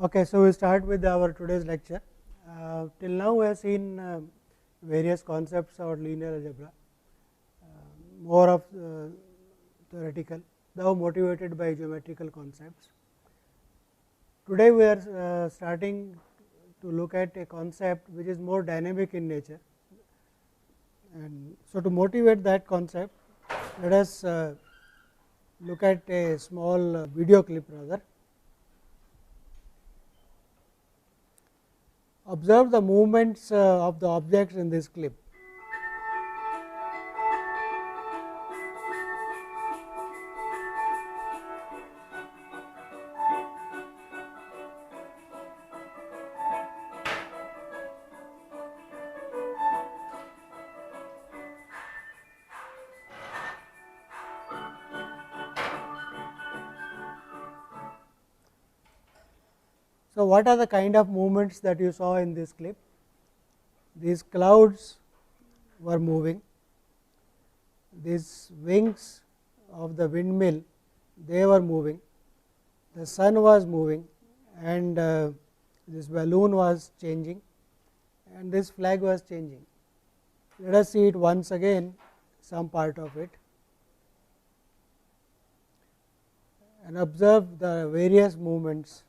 Okay, so we start with our today's lecture. Till now we have seen various concepts of linear algebra, more of theoretical, though motivated by geometrical concepts. Today we are starting to look at a concept which is more dynamic in nature, and so to motivate that concept, let us look at a small video clip rather. Observe the movements of the objects in this clip. So, what are the kind of movements that you saw in this clip? These clouds were moving, these wings of the windmill, they were moving, the sun was moving, and this balloon was changing, and this flag was changing. Let us see it once again, some part of it, and observe the various movements.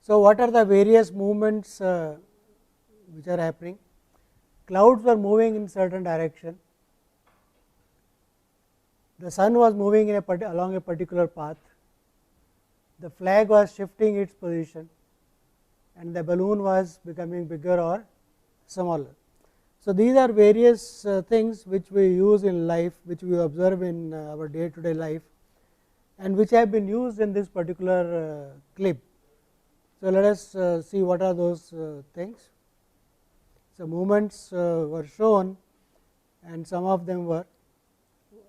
So, what are the various movements which are happening? Clouds were moving in certain direction, the sun was moving in along a particular path, the flag was shifting its position, and the balloon was becoming bigger or smaller. So, these are various things which we use in life, which we observe in our day to day life, and which have been used in this particular clip. So, let us see what are those things. So, movements were shown, and some of them were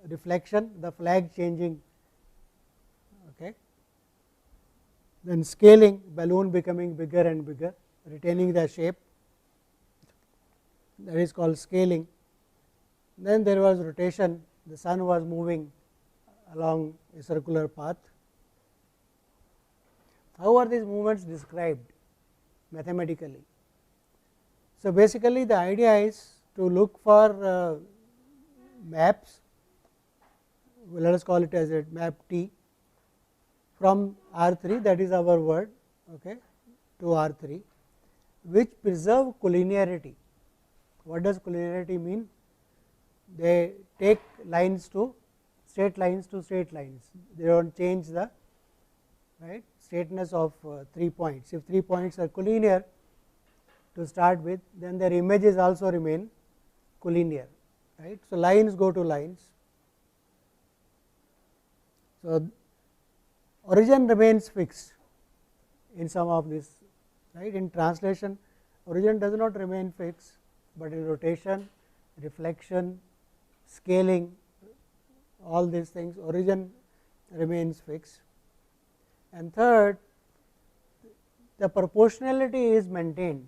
reflection, the flag changing, okay. Then scaling, balloon becoming bigger and bigger, retaining the shape, that is called scaling. Then there was rotation, the sun was moving along a circular path. How are these movements described mathematically? So, basically the idea is to look for maps, let us call it as a map T from R3, that is our word, okay, to R3, which preserve collinearity. What does collinearity mean? They take lines to straight lines, they do not change the straightness of 3 points. If 3 points are collinear to start with, then their images also remain collinear, right. So, lines go to lines. So, origin remains fixed in some of this, right. In translation, origin does not remain fixed, but in rotation, reflection, scaling, all these things, origin remains fixed. And third, the proportionality is maintained,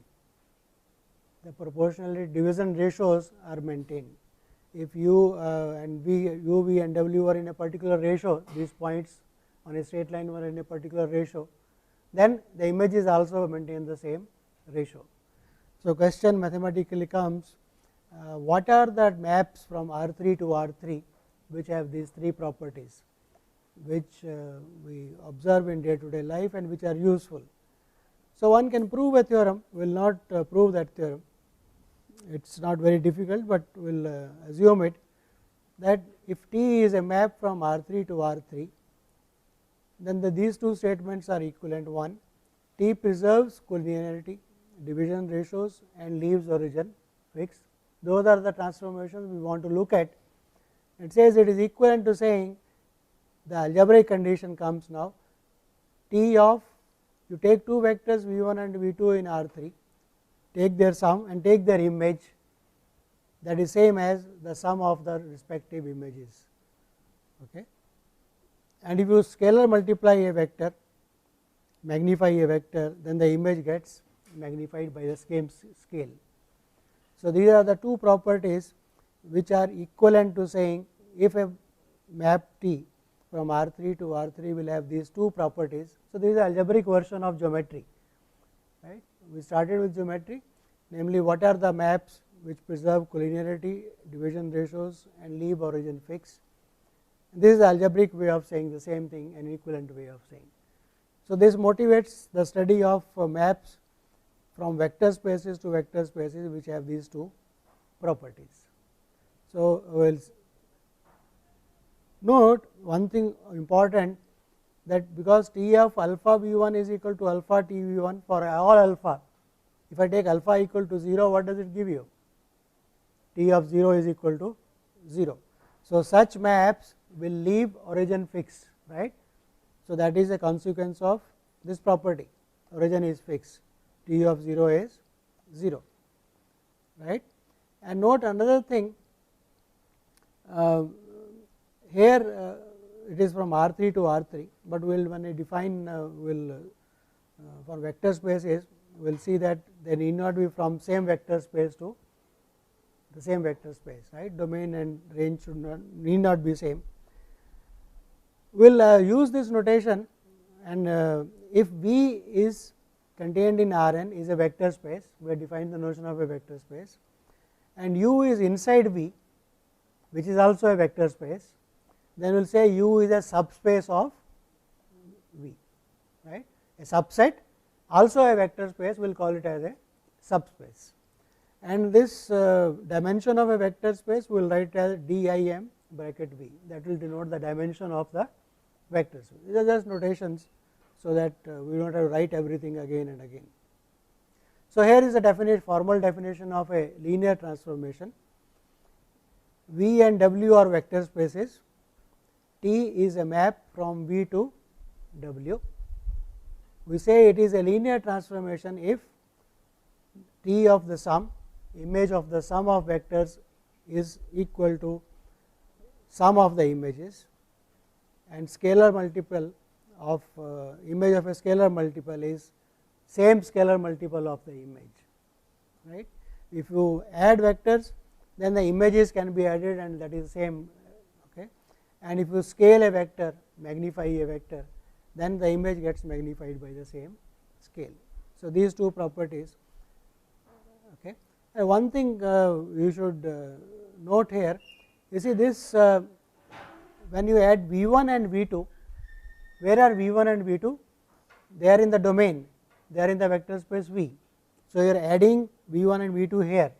the proportionality division ratios are maintained. If u and v, u, v and w are in a particular ratio, these points on a straight line were in a particular ratio, then the images also maintain the same ratio. So, question mathematically comes, what are the maps from R3 to R3 which have these three properties, which we observe in day to day life and which are useful. So, one can prove a theorem, will not prove that theorem, it is not very difficult, but we will assume it, that if T is a map from R3 to R3, then these two statements are equivalent. One, T preserves collinearity, division ratios, and leaves origin fixed. Those are the transformations we want to look at. It says it is equivalent to saying the algebraic condition comes now, T of, you take two vectors v1 and v2 in R3, take their sum and take their image, that is same as the sum of the respective images, okay. And if you scalar multiply a vector, magnify a vector, then the image gets magnified by the same scale. So, these are the two properties which are equivalent to saying if a map T from R3 to R3 will have these two properties. So, this is the algebraic version of geometry, right. We started with geometry, namely what are the maps which preserve collinearity, division ratios and leave origin fixed. This is the algebraic way of saying the same thing, an equivalent way of saying. So, this motivates the study of maps from vector spaces to vector spaces which have these two properties. So, we will note one thing important, that because T of alpha v 1 is equal to alpha T v 1 for all alpha, if I take alpha equal to 0, what does it give you? T of 0 is equal to 0. So, such maps will leave origin fixed, right. So, that is a consequence of this property, origin is fixed, T of 0 is 0, right. And note another thing, here it is from R3 to R3, but we will when we define for vector spaces, we will see that they need not be from same vector space to the same vector space, right. Domain and range need not be same. We will use this notation, and if V is contained in Rn is a vector space, we have defined the notion of a vector space, and U is inside V, which is also a vector space, then we will say U is a subspace of V, right. A subset also a vector space, we will call it as a subspace, and this dimension of a vector space we will write as dim bracket V, that will denote the dimension of the vector space. These are just notations, so that we do not have to write everything again and again. So, here is a formal definition of a linear transformation. V and W are vector spaces, T is a map from V to W. We say it is a linear transformation if T of the sum, image of the sum of vectors is equal to sum of the images, and scalar multiple of image of a scalar multiple is same scalar multiple of the image, right. If you add vectors, then the images can be added and that is same, okay. And if you scale a vector, magnify a vector, then the image gets magnified by the same scale. So, these two properties, okay. And one thing you should note here, you see this when you add V 1 and V 2, where are V 1 and V 2? They are in the domain, they are in the vector space V. So, you are adding V 1 and V 2 here,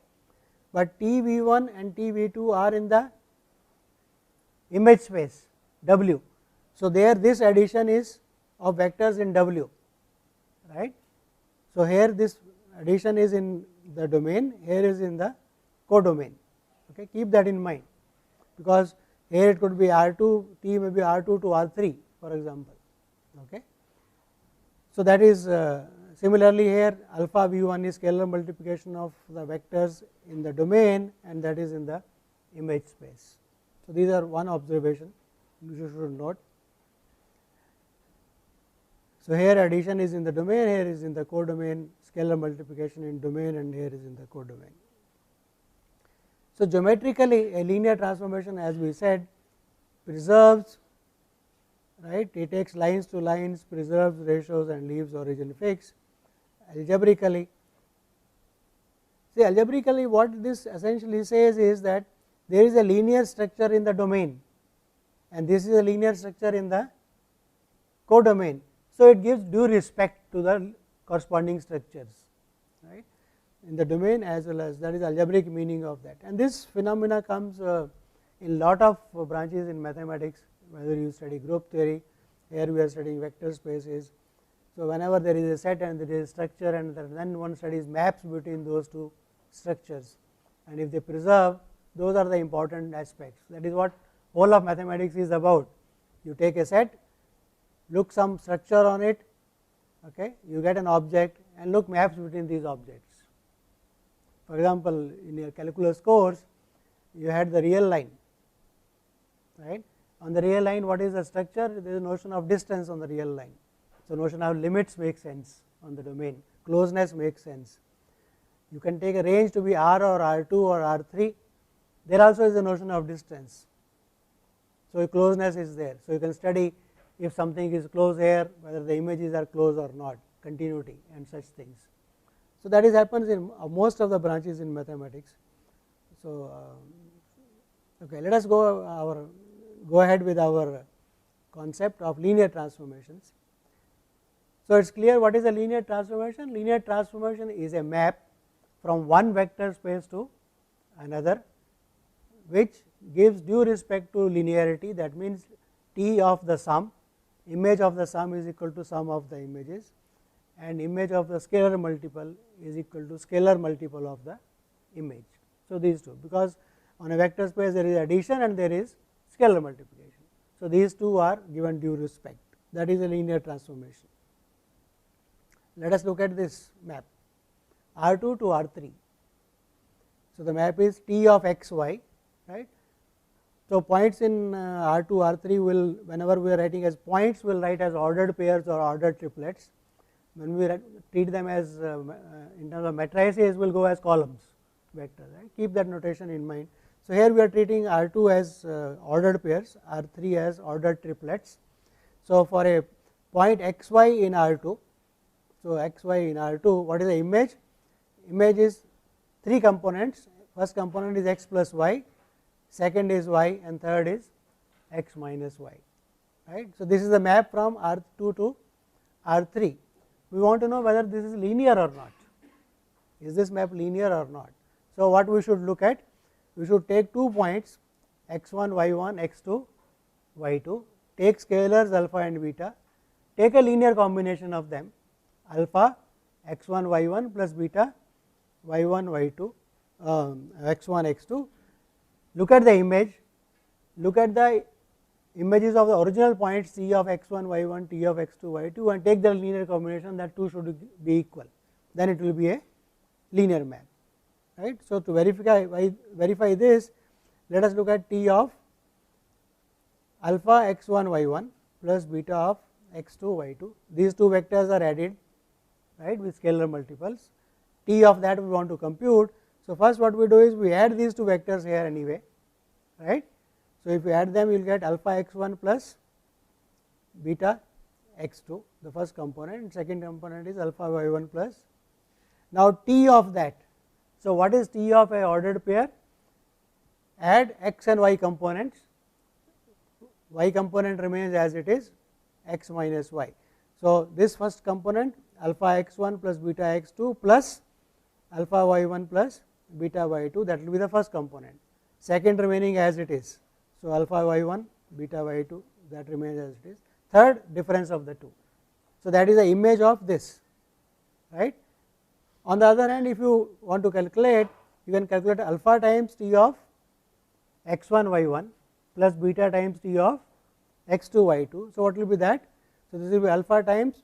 but T V 1 and T V 2 are in the image space W. So, there this addition is of vectors in W, right. So, here this addition is in the domain, here is in the codomain, okay. Keep that in mind, because here it could be R2, T may be R2 to R3 for example, okay. So, that is similarly here alpha V 1 is scalar multiplication of the vectors in the domain, and that is in the image space. So, these are one observation you should note. So, here addition is in the domain, here is in the codomain, scalar multiplication in domain, and here is in the codomain. So, geometrically a linear transformation, as we said, preserves, right, it takes lines to lines, preserves ratios and leaves origin fixed. Algebraically, see algebraically what this essentially says is that there is a linear structure in the domain, and this is a linear structure in the codomain. So, it gives due respect to the corresponding structures, right, in the domain as well as, that is algebraic meaning of that. And this phenomena comes in lot of branches in mathematics, whether you study group theory, here we are studying vector spaces. So, whenever there is a set and there is a structure, and then one studies maps between those two structures, and if they preserve, those are the important aspects. That is what whole of mathematics is about. You take a set, look some structure on it, okay, you get an object and look maps between these objects. For example, in your calculus course you had the real line, right. On the real line, what is the structure? There is a notion of distance on the real line. So, notion of limits makes sense on the domain. closeness makes sense. You can take a range to be R or R2 or R3, there also is a notion of distance. So, closeness is there. So, you can study if something is close here, whether the images are close or not, continuity and such things. So, that is happens in most of the branches in mathematics. So, okay, let us go ahead with our concept of linear transformations. So, it is clear what is a linear transformation. Linear transformation is a map from one vector space to another, which gives due respect to linearity. That means, T of the sum, image of the sum is equal to sum of the images, and image of the scalar multiple is equal to scalar multiple of the image. So, these two, because on a vector space there is addition and there is scalar multiplication. So, these two are given due respect, that is a linear transformation. Let us look at this map R2 to R3. So, the map is T of x y, right. So, points in R2, R3 will, whenever we are writing as points, we will write as ordered pairs or ordered triplets. When we treat them as in terms of matrices, will go as columns vector, right. Keep that notation in mind. So, here we are treating R2 as ordered pairs, R3 as ordered triplets. So, for a point x y in R2, so x y in R2, what is the image? Image is 3 components. First component is x plus y, second is y, and third is x minus y, right. So, this is the map from R2 to R3. We want to know whether this is linear or not. Is this map linear or not? So, what we should look at? We should take 2 points x1, y1, x2, y2, take scalars alpha and beta, take a linear combination of them, alpha x1, y1 plus beta y1, y2, x1, x2. Look at the image, look at the images of the original points C of x1, y1, T of x2, y2, and take the linear combination, that two should be equal, then it will be a linear map, right. So, to verify this, let us look at T of alpha x1, y1 plus beta of x2, y2. These two vectors are added, right, with scalar multiples. T of that we want to compute. So, first what we do is we add these two vectors here anyway, right. So, if you add them, you will get alpha x1 plus beta x2, the first component, second component is alpha y1 plus. Now, T of that. So, what is T of a ordered pair? Add x and y components, y component remains as it is, x minus y. So, this first component alpha x1 plus beta x2 plus alpha y1 plus beta y2, that will be the first component, second remaining as it is. So, alpha y1 beta y2, that remains as it is, third difference of the two. So, that is the image of this, right. On the other hand, if you want to calculate, you can calculate alpha times T of x1 y1 plus beta times T of x2 y2. So, what will be that? So, this will be alpha times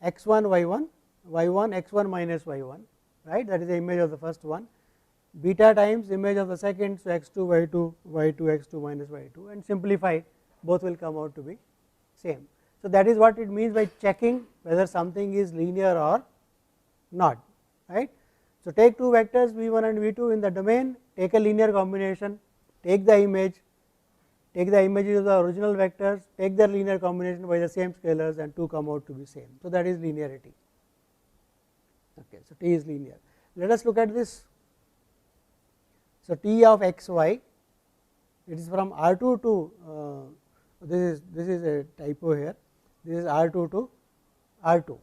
x1 y1, y1 x1 minus y1, right, that is the image of the first one, beta times image of the second. So, x2 y2, y2 x2 minus y2, and simplify, both will come out to be same. So, that is what it means by checking whether something is linear or not, right. So, take two vectors v1 and v2 in the domain, take a linear combination, take the image, take the images of the original vectors, take their linear combination by the same scalars, and two come out to be same. So, that is linearity. Okay, so, T is linear. Let us look at this. So, T of x y, it is from R2 to this is a typo here, this is R2 to R2,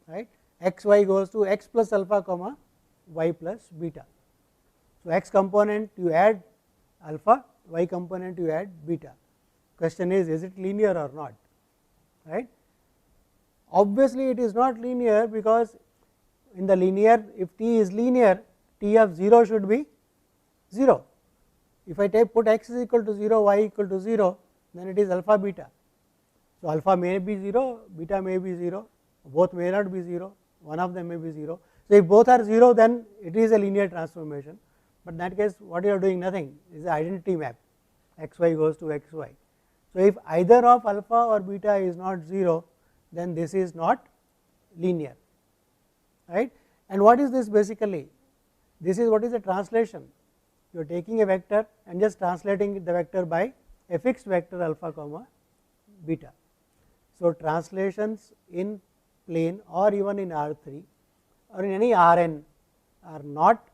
right. X y goes to x plus alpha comma y plus beta. So, x component you add alpha, y component you add beta. Question is it linear or not, right. Obviously, it is not linear, because in the linear, if T is linear, T of 0 should be 0. If I put x is equal to 0, y equal to 0, then it is alpha beta. So, alpha may be 0, beta may be 0, both may not be 0, one of them may be 0. So, if both are 0, then it is a linear transformation, but in that case what you are doing? Nothing, it is an identity map, x y goes to x y. So, if either of alpha or beta is not 0, then this is not linear, right. And what is this basically? This is what is a translation. You are taking a vector and just translating the vector by a fixed vector alpha comma beta. So, translations in plane or even in R3 or in any Rn are not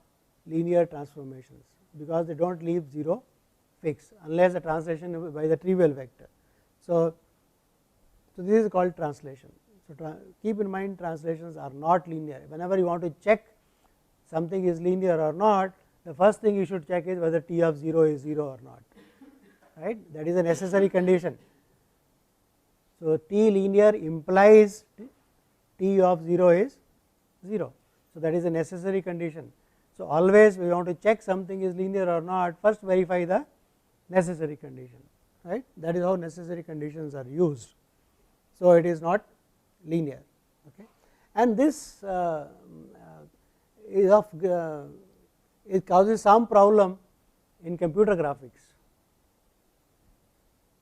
linear transformations, because they do not leave 0 fixed unless the translation by the trivial vector. So, this is called translation. So, keep in mind translations are not linear. Whenever you want to check something is linear or not, the first thing you should check is whether T of 0 is 0 or not, right. That is a necessary condition. So, T linear implies T of 0 is 0. So, that is a necessary condition. So, always we want to check something is linear or not, first verify the necessary condition, right. That is how necessary conditions are used. So, it is not linear, okay. And this is of it causes some problem in computer graphics.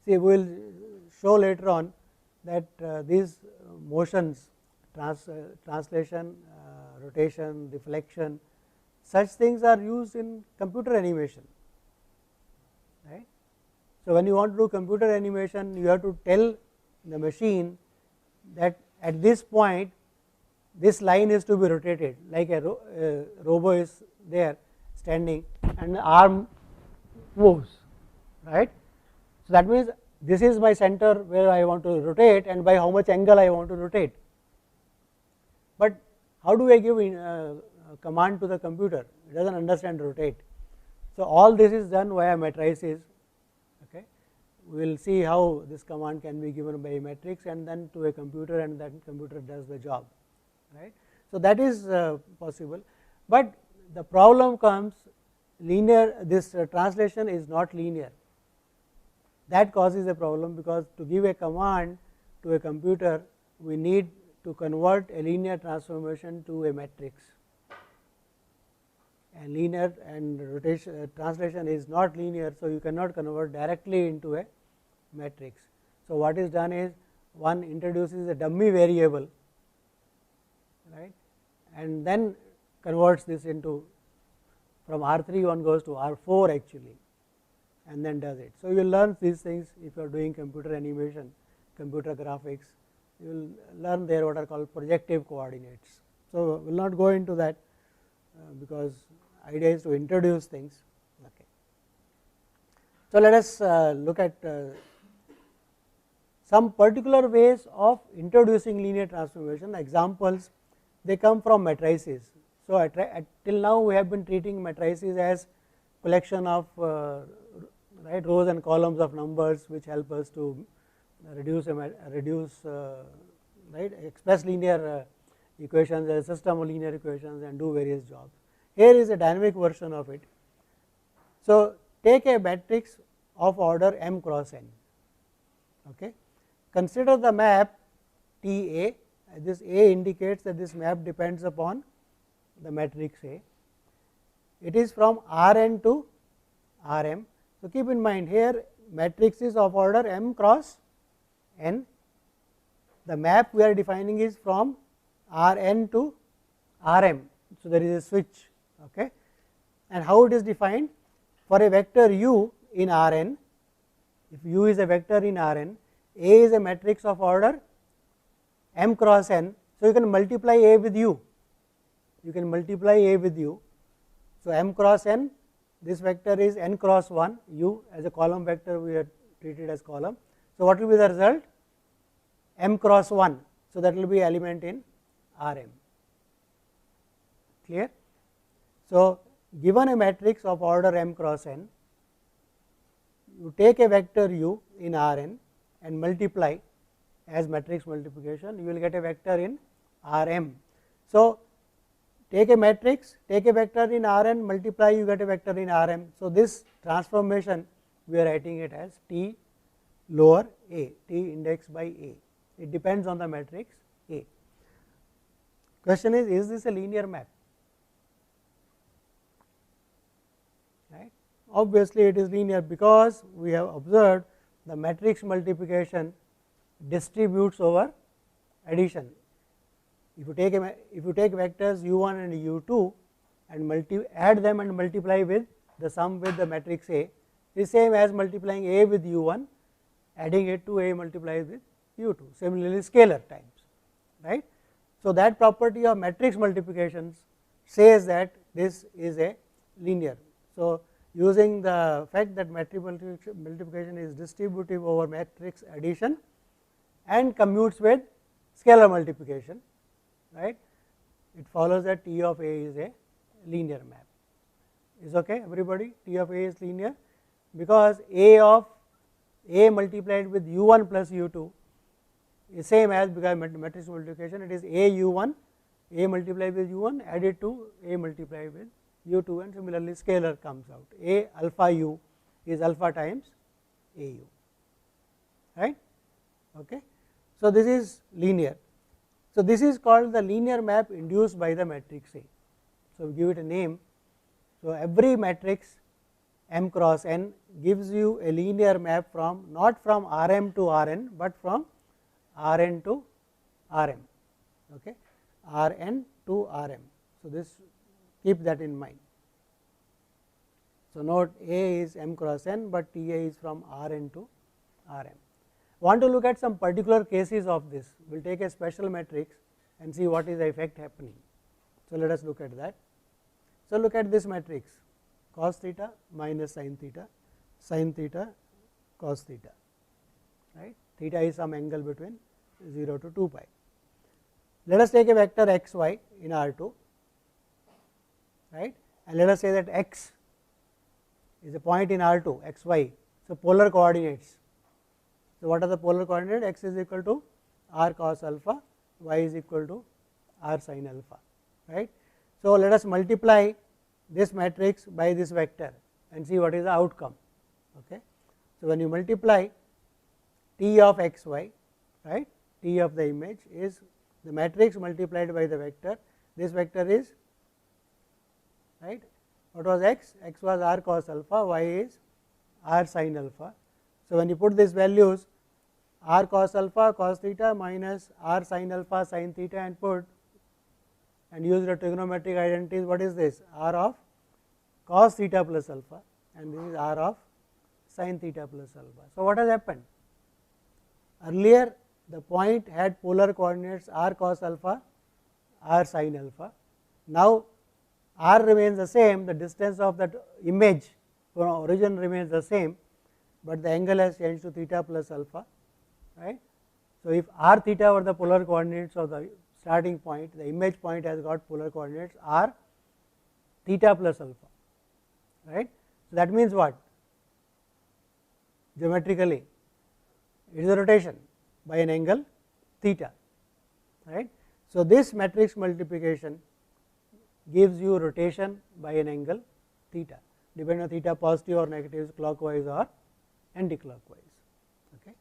See, we will show later on that these motions, translation, rotation, deflection, such things are used in computer animation, right. So, when you want to do computer animation, you have to tell the machine that at this point this line is to be rotated, like a robo is there standing and the arm moves, right. So, that means this is my center where I want to rotate and by how much angle I want to rotate. But how do I give a command to the computer? It does not understand rotate. So, all this is done via matrices. Okay. We will see how this command can be given by a matrix and then to a computer, and that computer does the job, right. So, that is possible, but the problem comes linear, this translation is not linear. That causes a problem, because to give a command to a computer we need to convert a linear transformation to a matrix, and linear and rotation translation is not linear. So, you cannot convert directly into a matrix. So, what is done is one introduces a dummy variable, right, and then converts this into, from R3 one goes to R4 actually, and then does it. So, you will learn these things if you are doing computer animation, computer graphics, you will learn there what are called projective coordinates. So, we will not go into that because idea is to introduce things. Okay. So, let us look at some particular ways of introducing linear transformation. Examples, they come from matrices. So, till now we have been treating matrices as collection of right rows and columns of numbers which help us to reduce right express linear equations as a system of linear equations and do various jobs. Here is a dynamic version of it. So, take a matrix of order m cross n. Okay. Consider the map T A. This A indicates that this map depends upon the matrix A. It is from R n to R m. So, keep in mind here matrix is of order m cross n. The map we are defining is from R n to R m. So, there is a switch. Okay. And how it is defined? For a vector u in R n, if u is a vector in R n, A is a matrix of order m cross n. So, you can multiply A with u, you can multiply A with u. So, m cross n, this vector is n cross 1, u as a column vector we are treated as column. So, what will be the result? M cross 1. So, that will be element in R m. Clear? So, given a matrix of order m cross n, you take a vector u in R n and multiply as matrix multiplication, you will get a vector in R m. So, take a matrix, take a vector in R n, multiply, you get a vector in R m. So, this transformation we are writing it as T lower A, T index by A. It depends on the matrix A. Question is this a linear map? Right? Obviously, it is linear because we have observed the matrix multiplication distributes over addition. If you take vectors u1 and u2 and add them and multiply with the sum with the matrix A, is same as multiplying A with u1, adding it to A multiplied with u2, similarly scalar times, right. So, that property of matrix multiplications says that this is a linear. So, using the fact that matrix multiplication is distributive over matrix addition and commutes with scalar multiplication, right, it follows that T of A is a linear map. Is okay everybody? T of A is linear because A of A multiplied with u1 plus u2 is same as, because matrix multiplication it is A u1, A multiplied with u1 added to A multiplied with u2, and similarly scalar comes out. A alpha u is alpha times A u, right. Okay. So, this is linear. So, this is called the linear map induced by the matrix A. So, we give it a name. So, every matrix M cross n gives you a linear map from, not from Rm to Rn, but from Rn to Rm, okay, Rn to Rm. So, this, keep that in mind. So, note A is M cross n, but T A is from Rn to Rm. Want to look at some particular cases of this, we will take a special matrix and see what is the effect happening. So, let us look at that. So, look at this matrix, cos theta minus sin theta, cos theta, right. Theta is some angle between 0 to 2 pi. Let us take a vector x y in R2, right, and let us say that x is a point in R2, x y. So, polar coordinates. So, what are the polar coordinates? X is equal to r cos alpha, y is equal to r sin alpha, right. So, let us multiply this matrix by this vector and see what is the outcome. Okay. So, when you multiply T of x y, right, T of the image is the matrix multiplied by the vector. This vector is, right, what was x? X was r cos alpha, y is r sin alpha. So, when you put these values r cos alpha cos theta minus r sin alpha sin theta and put and use the trigonometric identities, what is this? R of cos theta plus alpha and this is r of sin theta plus alpha. So, what has happened? Earlier the point had polar coordinates r cos alpha, r sin alpha. Now, r remains the same, the distance of that image from origin remains the same, but the angle has changed to theta plus alpha, right. So, if r theta were the polar coordinates of the starting point, the image point has got polar coordinates r theta plus alpha, right. So, that means what? Geometrically it is a rotation by an angle theta, right. So, this matrix multiplication gives you rotation by an angle theta, depending on theta positive or negative, clockwise or anti-clockwise. Okay.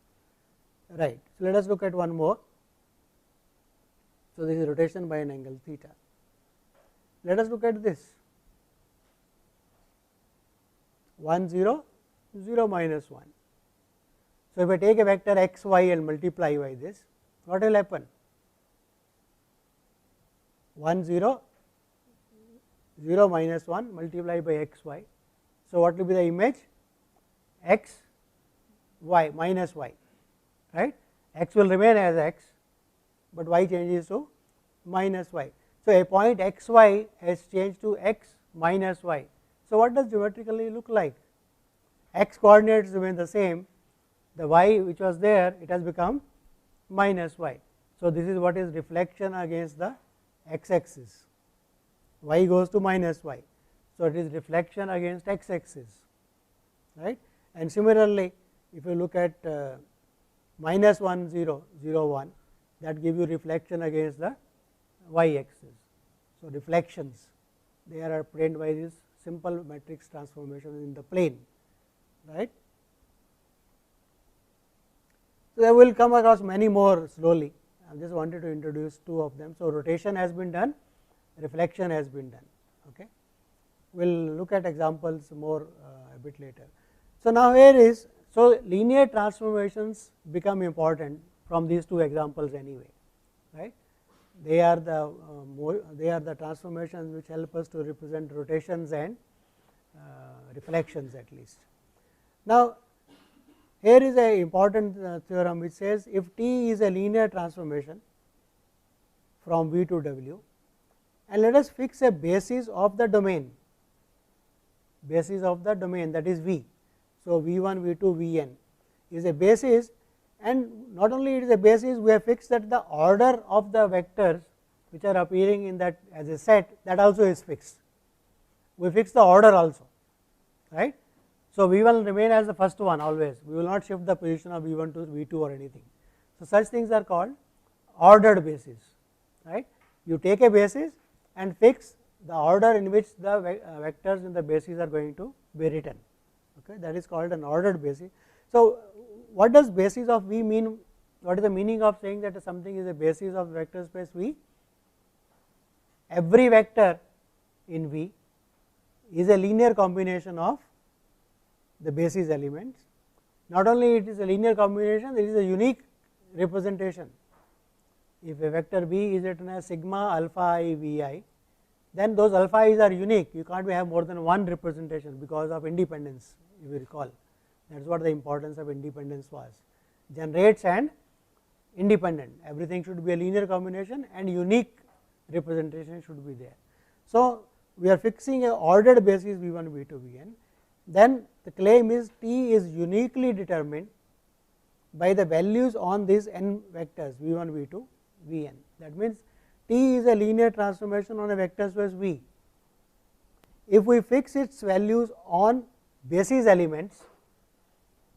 Right. So, let us look at one more. So, this is rotation by an angle theta. Let us look at this 1 0 0 minus 1. So, if I take a vector x y and multiply by this, what will happen? 1 0 0 minus 1 multiplied by x y. So, what will be the image? X y minus y, right. X will remain as x, but y changes to minus y. So, a point x y has changed to x minus y. So, what does geometrically look like? X coordinates remain the same, the y which was there, it has become minus y. So, this is what is reflection against the x axis, y goes to minus y. So, it is reflection against x axis, right. And similarly, if you look at minus 1 0 0 1, that give you reflection against the y axis. So, reflections they are obtained by this simple matrix transformation in the plane, right. So, I will come across many more slowly, I just wanted to introduce two of them. So, rotation has been done, reflection has been done. Okay. We will look at examples more a bit later. So, now here is, so linear transformations become important from these two examples anyway, right. they are the transformations which help us to represent rotations and reflections at least. Now, here is a important theorem which says if T is a linear transformation from V to W, and let us fix a basis of the domain, that is V. So, V1, V2, Vn is a basis, and not only it is a basis, we have fixed that the order of the vectors which are appearing in that as a set, that also is fixed. We fix the order also, right. So, V will remain as the first one always, we will not shift the position of V1 to V2 or anything. So, such things are called ordered basis, right. You take a basis and fix the order in which the vectors in the basis are going to be written, okay. That is called an ordered basis. So, what does basis of V mean? What is the meaning of saying that something is a basis of vector space V? Every vector in V is a linear combination of the basis elements. Not only it is a linear combination, it is a unique representation. If a vector V is written as sigma alpha I V I, then those alpha i's are unique. You can't have more than one representation because of independence, if you recall. That is what the importance of independence was. Generates and independent, everything should be a linear combination and unique representation should be there. So, we are fixing a ordered basis V1, V2, Vn. Then the claim is T is uniquely determined by the values on these n vectors V1, V2, Vn. That means, T is a linear transformation on a vector space V. If we fix its values on basis elements,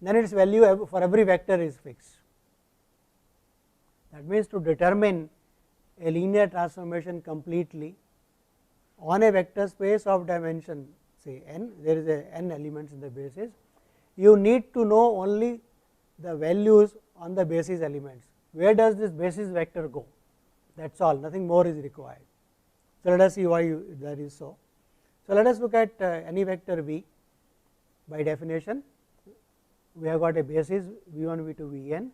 then its value for every vector is fixed. That means, to determine a linear transformation completely on a vector space of dimension say n, there is a n elements in the basis, you need to know only the values on the basis elements. Where does this basis vector go? That is all, nothing more is required. So, let us see why that is so. So, let us look at any vector V. By definition, we have got a basis V1, V2, Vn.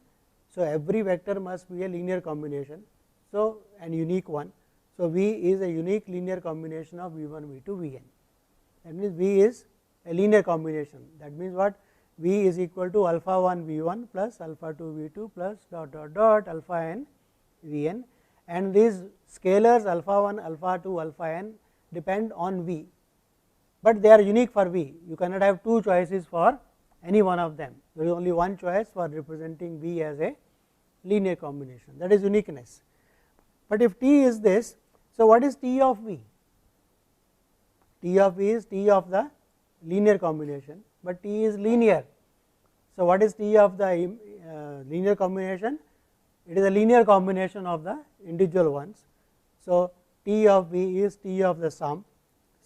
So, every vector must be a linear combination, so and unique one. So, V is a unique linear combination of V1, V2, Vn. That means, V is a linear combination. That means, what? V is equal to alpha 1 V1 plus alpha 2 V2 plus dot dot dot alpha n Vn, and these scalars alpha 1, alpha 2, alpha n depend on V, but they are unique for V. You cannot have two choices for any one of them. There is only one choice for representing V as a linear combination, that is uniqueness. But if T is this, so what is T of V? T of V is T of the linear combination, but T is linear. So, what is T of the linear combination? It is a linear combination of the individual ones. So, T of V is T of the sum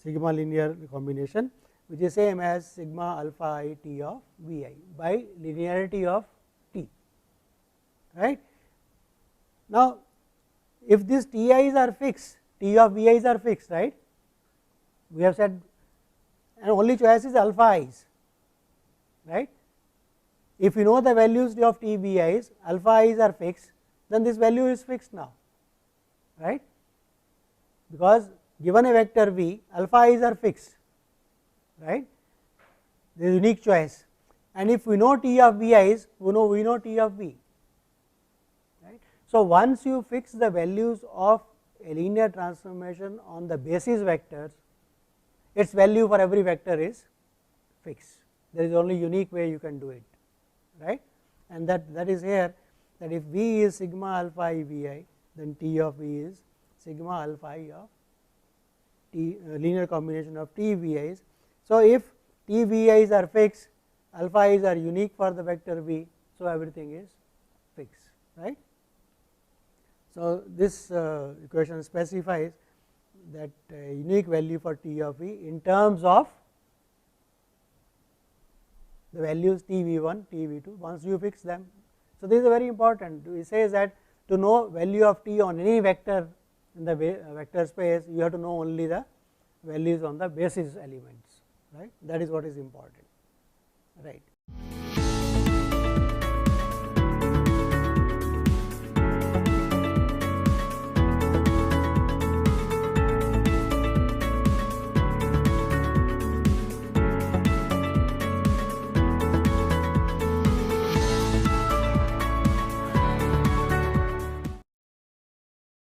sigma linear combination, which is same as sigma alpha I T of V I by linearity of T, right. Now, if these T i's are fixed, T of V i's are fixed, right, we have said, and only choice is alpha i's, right. If you know the values of T V i's, alpha i's are fixed, then this value is fixed now, right, because given a vector V, alpha i's are fixed, right, there is unique choice, and if we know T of V i's, we know T of V, right. So, once you fix the values of a linear transformation on the basis vectors, its value for every vector is fixed. There is only unique way you can do it, right, and that is here, that if V is sigma alpha I V I, then T of V is sigma alpha I of T linear combination of T V i's. So, if T V i's are fixed, alpha i's are unique for the vector V, so everything is fixed, right. So, this equation specifies that unique value for T of V in terms of the values T V1, T V2, once you fix them. So, this is very important. It says that to know value of T on any vector in the vector space, you have to know only the values on the basis elements, right. That is what is important, right.